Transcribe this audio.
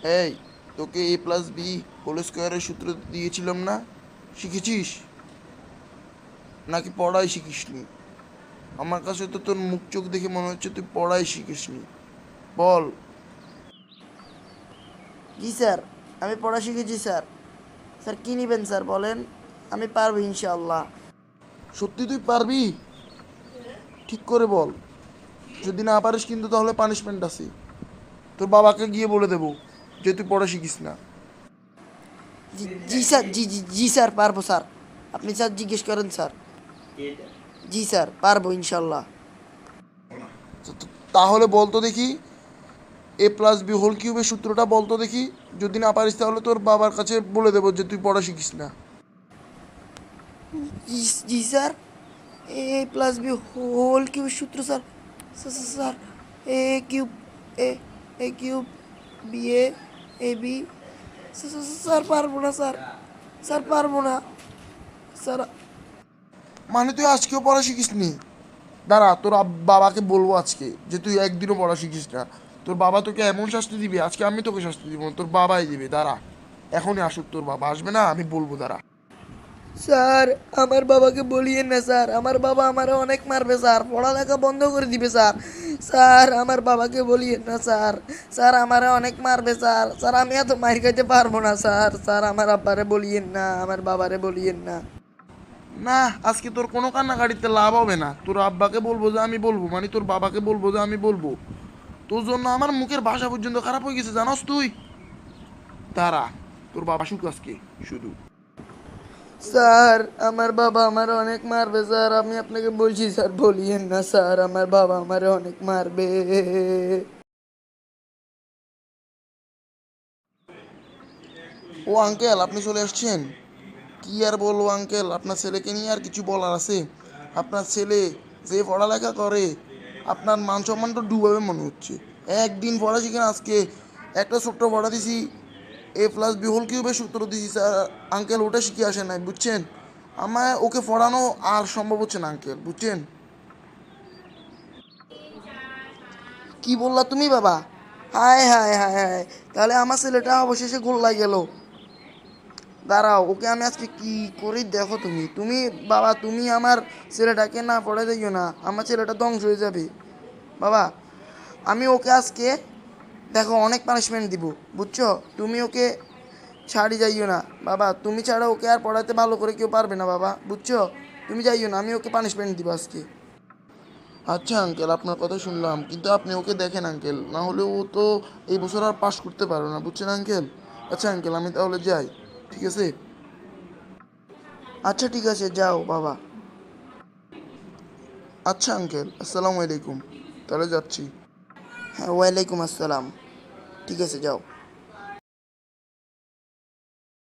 এই, তোকে a+b² সূত্র দিয়েছিলাম না? শিখেছিস নাকি পড়াই শিখিসনি? আমার কাছে তো তোর মুখ চোখ দেখে মনে হচ্ছে তুই পড়াই শিখিসনি। বল। জি স্যার, আমি পড়া শিখেছি স্যার। স্যার কী নেবেন স্যার বলেন, আমি পারবো ইনশাআল্লাহ। সত্যি তুই পারবি? ঠিক করে বল। যদি না পারিস কিন্তু তাহলে পানিশমেন্ট আছে। তোর বাবাকে গিয়ে বলে দেবো যে তুই পড়া শিখিস না। জি জি স্যার, জি জি জি স্যার, পারবো স্যার। আপনি স্যার জিজ্ঞেস করেন স্যার। জি স্যার, পারবো ইনশাআল্লাহ। তাহলে বলতো দেখি, a+b² সূত্রটা বলতো দেখি। যদি না পারিস তাহলে তোর বাবার কাছে বলে দেবো যে তুই পড়া শিখিস না। জি জি স্যার, a+b² সূত্র স্যার। স্যার, এ কিউব, এ এ কিউব, বি স্যার পারবো না স্যার। স্যার পারবো না স্যার। মানে তুই আজকেও পড়া শিখিস নি? দাঁড়া, তোর বাবাকে বলবো আজকে যে তুই একদিনও পড়া শিখিস না। তোর বাবা তোকে এমন শাস্তি দিবে, আজকে আমি তোকে শাস্তি দিব না, তোর বাবাই দিবে। দাঁড়া, এখনই আসুক তোর বাবা, আসবে না আমি বলবো, দাঁড়া। স্যার, আমার বাবাকে বলিয়েন না স্যার, আমার বাবা আমারে অনেক মারবে স্যার, পড়ালেখা বন্ধ করে দিবে স্যার। স্যার, আমার বাবাকে বলিয়েন না স্যার। স্যার, আমারে অনেক মারবে স্যার। স্যার, আমি এত মার খাইতে পারবো না স্যার। স্যার, আমার আব্বারে বলিয়েন না, আমার বাবারে বলিয়েন না। না, আজকে তোর কোনো কান্নাকাটিতে লাভ হবে না। তোর আব্বাকে বলবো যে আমি বলবো, মানে তোর বাবাকে বলবো যে আমি বলবো। তোর জন্য আমার মুখের ভাষা পর্যন্ত খারাপ হয়ে গেছে, জানোস তুই? দাঁড়া, তোর বাবা আসুক আজকে শুধু। স্যার, আমার বাবা আমারে অনেক মারবে স্যার, আমি আপনাকে বলছি স্যার, বলিয়েন না স্যার, আমার বাবা আমারে অনেক মারবে। ও আঙ্কেল, আপনি চলে আসছেন? কি আর বলবো আঙ্কেল, আপনার ছেলেকে নিয়ে আর কিছু বলার আছে? আপনার ছেলে যে পড়ালেখা করে, আপনার মান সম্মানটা ডুবাবে মনে হচ্ছে। একদিন পড়া শিখে না আজকে। একটা ছোট্ট পড়া দিছি, a+b² সূত্র দিছি স্যার। আঙ্কেল ওটা শিখে আসে নাই, বুঝছেন? আমায় ওকে পড়ানো আর সম্ভব হচ্ছে না আঙ্কেল, বুঝছেন? কি বললা তুমি বাবা? হায় হায় হায় হায়, তাহলে আমার ছেলেটা অবশেষে গোল্লায় গেল। দাঁড়াও, ওকে আমি আজকে কি করি দেখো তুমি। তুমি বাবা, তুমি আমার ছেলেটাকে না পড়ে দিও না, আমার ছেলেটা ধ্বংস হয়ে যাবে। বাবা, আমি ওকে আজকে দেখো অনেক পানিশমেন্ট দিব, বুঝছো? তুমি ওকে ছাড়ি যাইও না বাবা, তুমি ছাড়া ওকে আর পড়াতে ভালো করে কেউ পারবে না বাবা, বুঝছো? তুমি যাইও না, আমি ওকে পানিশমেন্ট দিব আজকে। আচ্ছা আঙ্কেল, আপনার কথা শুনলাম, কিন্তু আপনি ওকে দেখেন আঙ্কেল, না হলে ও তো এই বছর আর পাশ করতে পারবে না, বুঝছেন আঙ্কেল? আচ্ছা আঙ্কেল, আমি তাহলে যাই, ঠিক আছে? আচ্ছা ঠিক আছে, যাও বাবা। আচ্ছা আঙ্কেল, আসসালামু আলাইকুম, তাহলে যাচ্ছি। হ্যাঁ, ওয়ালাইকুম আসসালাম। ঠিক আছে, যাও।